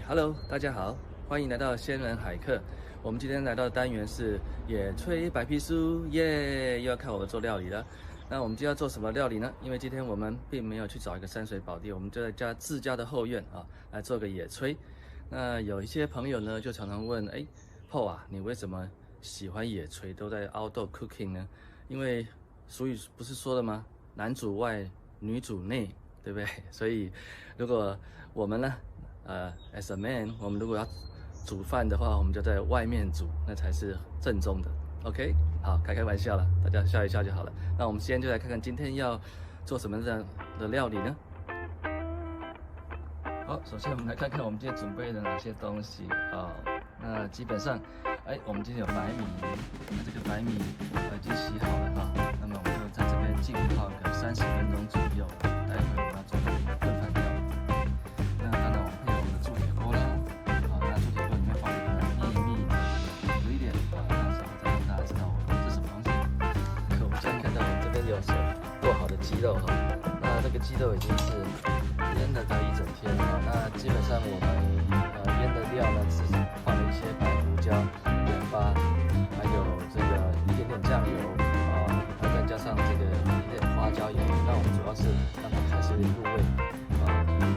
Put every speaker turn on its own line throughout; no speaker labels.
Hello，大家好，欢迎来到仙人海客。我们今天来到的单元是野炊白皮书，耶，又要看我做料理了。那我们今天要做什么料理呢？因为今天我们并没有去找一个山水宝地，我们就在自家的后院来做个野炊。那有一些朋友呢，就常常问，Paul 啊，你为什么喜欢野炊，都在 outdoor cooking 呢？因为俗语不是说的吗？男主外，女主内，对不对？所以如果我们呢，as a man， 我们如果要煮饭的话，我们就在外面煮，那才是正宗的。OK， 好，开玩笑了，大家笑一笑就好了。那我们今天就来看看今天要做什么样的料理呢？好，首先我们来看看我们今天准备了哪些东西啊。那基本上，我们今天有白米，那这个白米已经洗好了啊。那么我们就在这边浸泡个30分钟左右，待会我们要做一个炖饭料。那当然我们配我们的铸铁锅啦，那铸铁锅里面放一个秘密有一点那时候再让大家知道这是什么东西。我们现在看到我们这边有剁好的鸡肉哈，那这个鸡肉已经是腌了大概1整天了。那基本上我们腌的料呢是放了一些白胡椒、盐巴，还有这个一点点酱油然后再加上这个一点花椒油。那我们主要是让它开始入味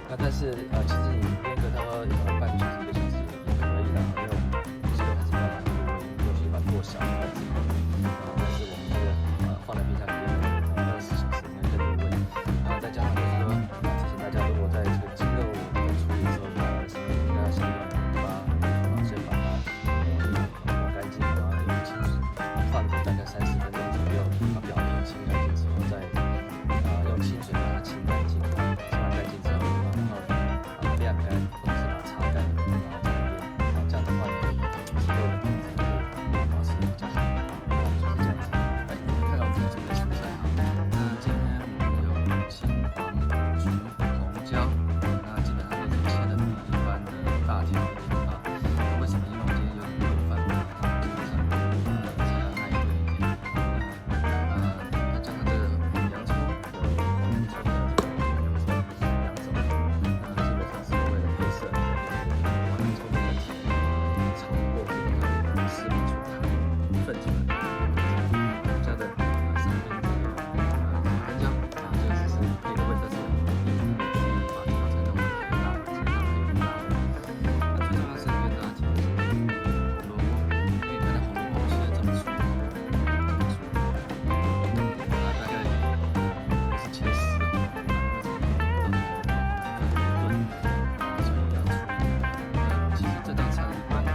那但是其实你腌个差不多半个小时、1个小时也可以的，因为我们鸡肉还是比较难入味，尤其把它剁小块之后但是我们这个放在冰箱里面24小时应该更入味。然后再加上就是说提醒大家，如果在这个鸡肉在处理的时候要先用盐巴先把它抹干净，然后用清水放个大概30分钟左右，把表面清干净之后再用清水把它清干净，清完干净之后，然后把它晾干，或者是把它擦干，然后这样的话鸡肉的品质会保持比较好。就是这样子。看到我们这边蔬菜那今天我们有青黄橘红椒，那基本上都是切的比一般的大条一点为什么？因为我们今天有炖饭基本上这样耐炖一点。再加上这个洋葱有红葱的洋葱，基本上是为了配色，把洋葱的体炒过之后，它会释放出它分出来。加的上面这个干椒这个只是配个味道是把这道菜弄得很辣，这样很辣。那最重要是跟大家提的是红萝卜，可以看到红萝卜切得这么粗，大概是切丝因为这个炖，所以要处理。其实这道菜一般会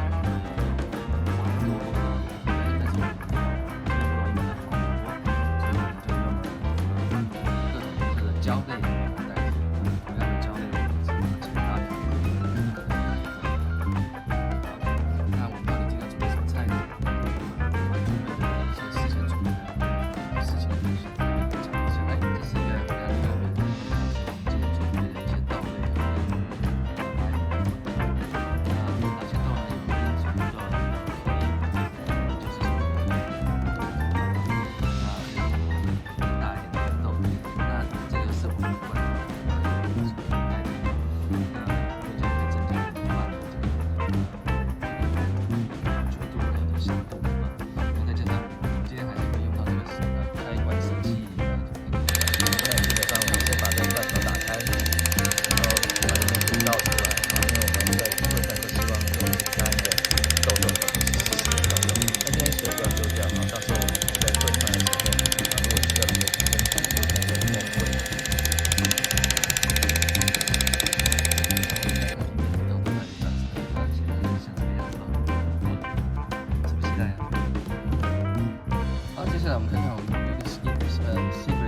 黄萝卜但是我们胶类代替，同样的胶类是其他的。那我们到底今天准备什么菜呢？我们准备的一些事前准备的事情讲一下。这是一个很有名的，是我们今天准备的一些豆类那些豆呢有分什么豆呢？就是什么大一点的豆。那这个是我们的惯例，是不应该的。那这样可以增加我们饭的这个ကျွ度还有香度那再加上今天还是会用到这个开关式记忆那基本上我们先把这个罐头打开，然后把里面水倒出来因为我们在炖饭都希望用干的豆豆的那这些水不要丢掉到时候我们在炖饭的时候如果需要的时候先煮才会更美味。好，接下来我们看看我们有一个 secret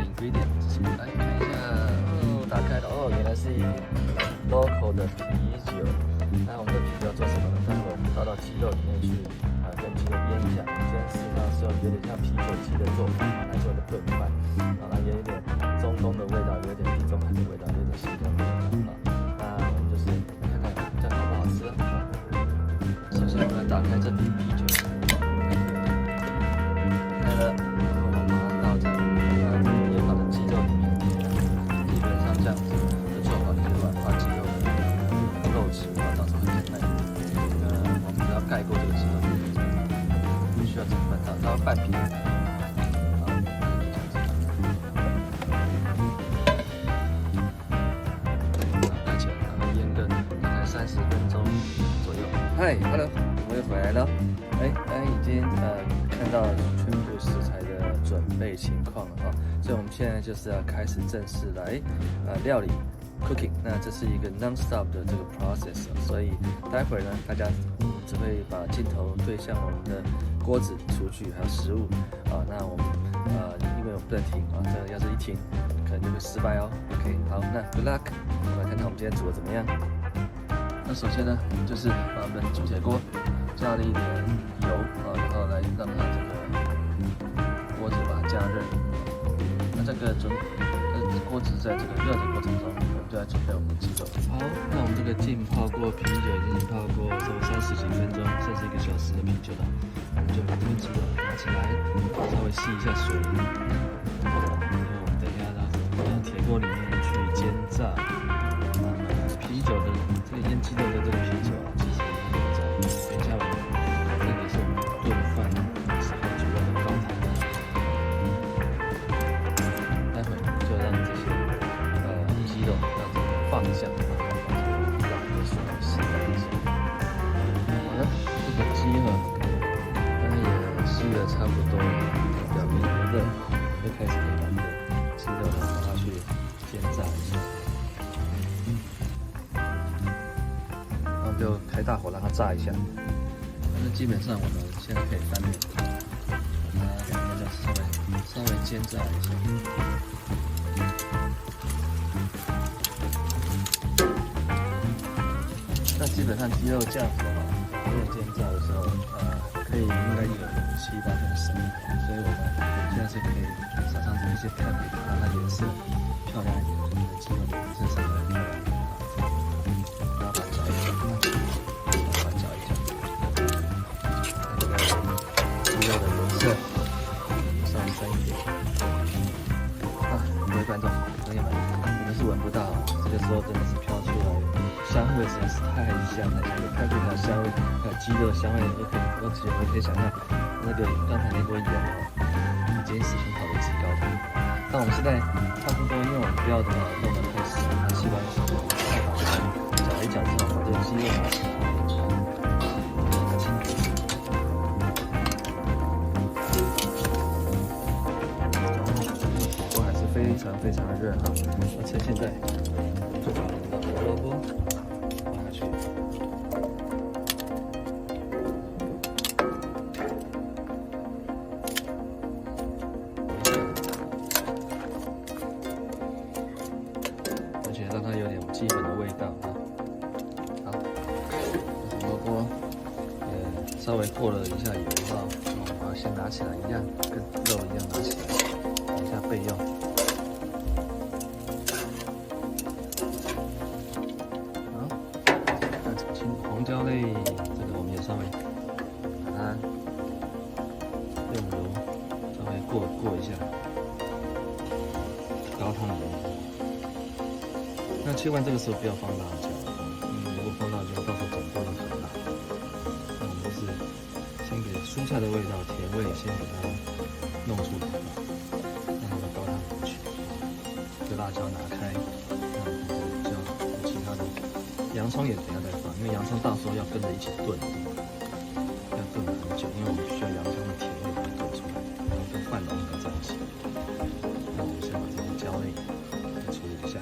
ingredient 是什么？来看一下，打开了，原来是一瓶 local 的啤酒。那我们的啤酒要做什么呢？待会我们倒到鸡肉里面去，跟鸡肉腌一下。我们今天事实上是有点像啤酒鸡的做法来做一个炖饭，然后有一点中东的味道，有一点地中海的味道，有一点西方的味道那我们就是看看这样好不好吃首先我们来打开这瓶啤酒，开了，然后我们把它倒在腌好的鸡肉里面。基本上这样子的做法可以软化鸡肉的肉质，到时候半瓶。盖起来，让它腌个大概30分钟左右。嗨 ，Hello， 我又回来了。已经看到全部食材的准备情况了哈，所以我们现在就是要开始正式来料理 cooking。那这是一个 non-stop 的这个 process， 所以待会儿呢，大家只会把镜头对向我们的锅子、厨具还有食物啊。那我们因为我们不能停啊，这个要是一停，可能就会失败哦。OK， 好，那 good luck， 我们来看看我们今天煮的怎么样。那首先呢，就是把我们煮铁锅加了一点油然后来让它这个锅子把它加热。那这个锅子在这个热的过程中，我们就来准备我们的鸡肉。好，那我们这个浸泡过啤酒已经泡过差不多30几分钟，甚至1个小时的啤酒了，我们就把这个鸡肉拿起来，稍微吸一下水，然后我们等一下到铁锅里面去煎炸。啤酒的这个腌鸡肉的这个啤酒啊，其实很有在等一下这个是我们炖饭时候主要的高汤。待会就让这些鸡肉让这个放香，让这个水吸干净。好了，这个鸡它也吸得差不多了，表面有热，就开始把这个鸡肉呢把它去煎炸一下。就开大火让它炸一下。那基本上我们现在可以翻面，把它两边再稍微煎炸一下。那基本上鸡肉这样子的话，没有煎炸的时候，可以应该有7、8分熟，所以我们现在是可以撒上这些 paprika， 让它颜色漂亮一点，就是鸡肉的颜色上来漂亮一点。观众朋友们，你们是闻不到，这个时候真的是飘出来，香味实在是太香了，有paprika香味，还有鸡肉香味，我可以想象那个刚才那锅盐已经10分跑的极高汤。但我们现在差不多，因为我们不要弄得太熟，那希望搅一搅之后，把这个鸡肉拿起来。非常的热哈，那趁现在就把我们的胡萝卜放下去，而且让它有点基本的味道啊。好，胡萝卜稍微过了一下油哈，我们把它先拿起来一样，跟肉一样拿起来，等一下备用。红椒类，这个我们也稍微把它用油稍微过一下，高汤里面。那切换这个时候不要放辣椒，如果放辣椒，到时候整锅都很辣。那我们就是先给蔬菜的味道、甜味先给它弄出来，让它的高汤进去。这辣椒拿开，那我们就有其他的。洋葱也等一下再放，因为洋葱到时候要跟着一起炖，要炖很久，因为我们需要洋葱的甜味把它炖出来，然后跟饭融合在一起。那我们先把这些椒类再处理一下。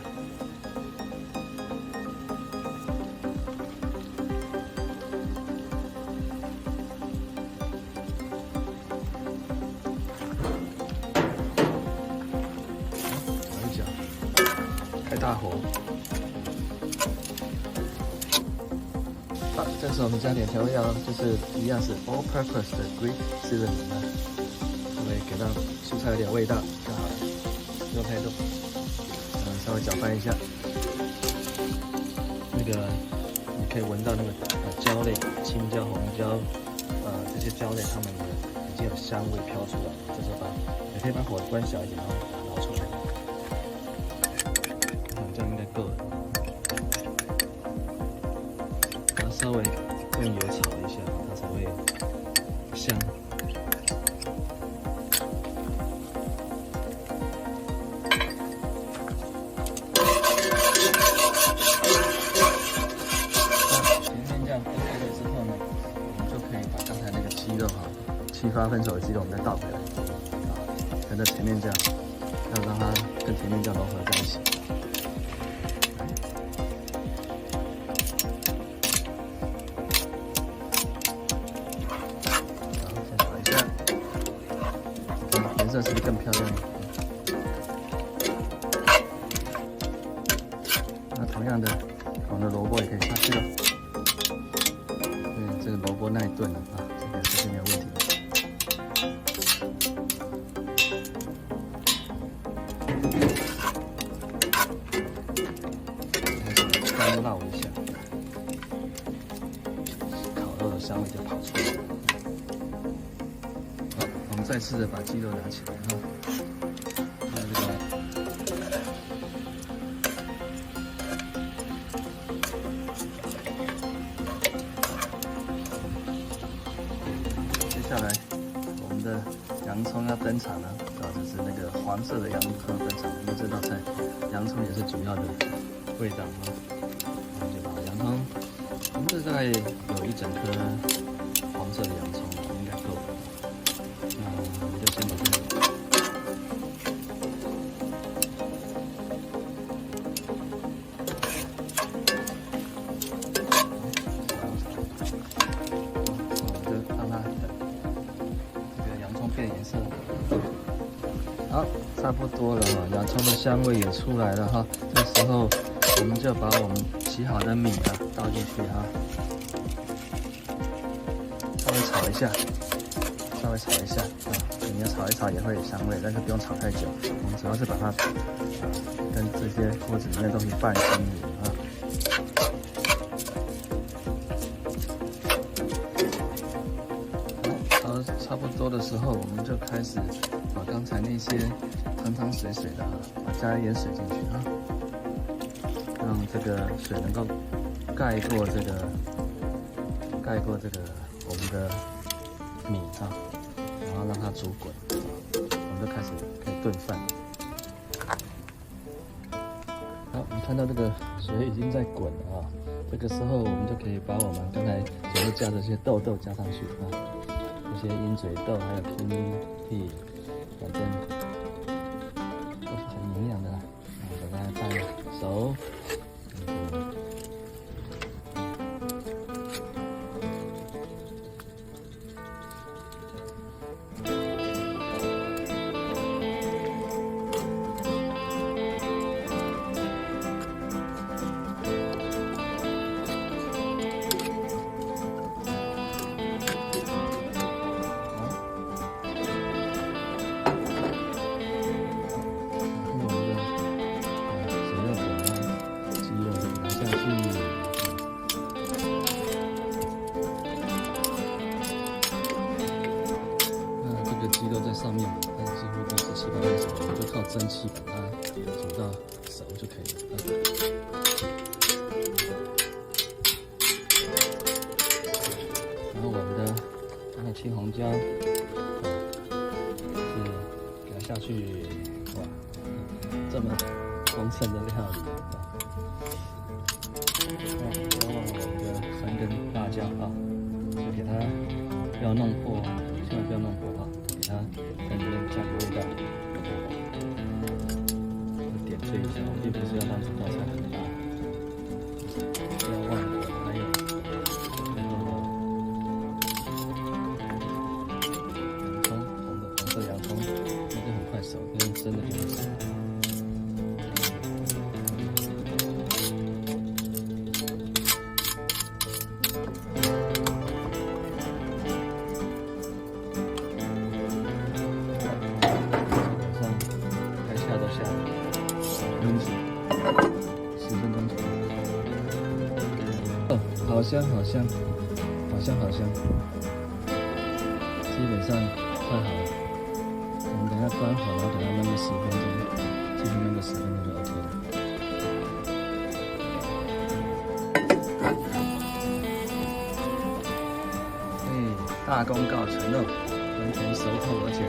搅一搅，开大火。好，这时候我们加点调味料，就是一样是 all-purpose 的 Greek seasoning 啊，稍微给到蔬菜有点味道就好了，不用太多。稍微搅拌一下，那个你可以闻到那个椒类、青椒、红椒，这些椒类它们已经有香味飘出来了。这时候也可以把火关小一点，然后捞出来。这样应该够了。稍微用油炒一下，它才会香。7、8分熟的鸡肉，我们再倒回来，跟着甜面酱，要让它跟甜面酱融合在一起。然后再炒一下，颜色是不是更漂亮？那同样的，我们的萝卜也可以下去了。这个萝卜耐炖了啊，这是没有问题的。干烙一下，烤肉的香味就跑出来了。好，我们再次的把鸡肉拿起来哈，接下来我们的洋葱要登场了，就是那个黄色的洋葱要登场，因为这道菜洋葱也是主要的味道啊。我们就把洋葱，我们这大概有1整颗黄色的洋葱，应该够了。那我们就先把这个。变颜色，好，差不多了哈，洋葱的香味也出来了哈。这时候我们就把我们洗好的米啊倒进去哈，稍微炒一下，啊，你要炒一炒也会有香味，但是不用炒太久。我们主要是把它跟这些锅子里面的东西拌均匀啊。差不多的时候，我们就开始把刚才那些汤水的把加一点水进去啊，让这个水能够盖过这个我们的米啊，然后让它煮滚，我们就开始可以炖饭。好，我们看到这个水已经在滚了啊，这个时候我们就可以把我们刚才准备加的这些豆加上去啊。这些鹰嘴豆还有 kiwi， 反正都是很营养的啦。把它拌熟。鸡肉在上面，但是几乎都是7、8分熟，我们就靠蒸汽把它煮到熟就可以了。然后我们的刚才青红椒，是给它下去，哇，这么丰盛的料理啊！然后我们的3根辣椒啊，就给它不要弄破，千万不要弄破啊！给它在里面加个味道，点缀一下。我并不是要让这道菜很大，不要忘了还有洋葱，我们的红色洋葱，那就很快熟，因为真的很熟。10分钟左右。哦，好香好香，好香好香，基本上快好了。我们等下关火，然后给它焖个10分钟，继续焖个10分钟就 OK 了。大功告成了，完全熟透，而且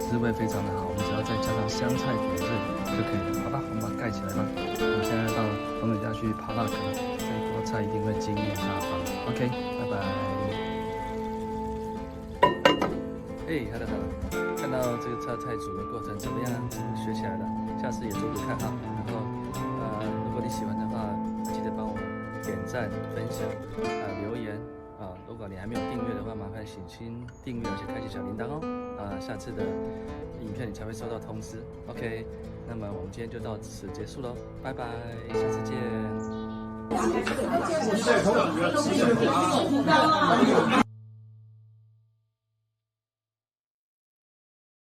滋味非常的好。我们只要再加上香菜点缀就可以了。好吧，我们把它盖起来吧。我们现在到朋友家去扒辣壳，这一锅菜一定会惊艳大方。OK， 拜拜。好的好的，看到这个炒菜煮的过程怎么样？学起来了，下次也做做看哈。然后如果你喜欢的话，记得帮我点赞、分享、留言啊。如果你还没有订阅的话，麻烦请订阅而且开启小铃铛哦。下次的影片你才会收到通知。OK， 那么我们今天就到此结束喽，拜拜，下次见。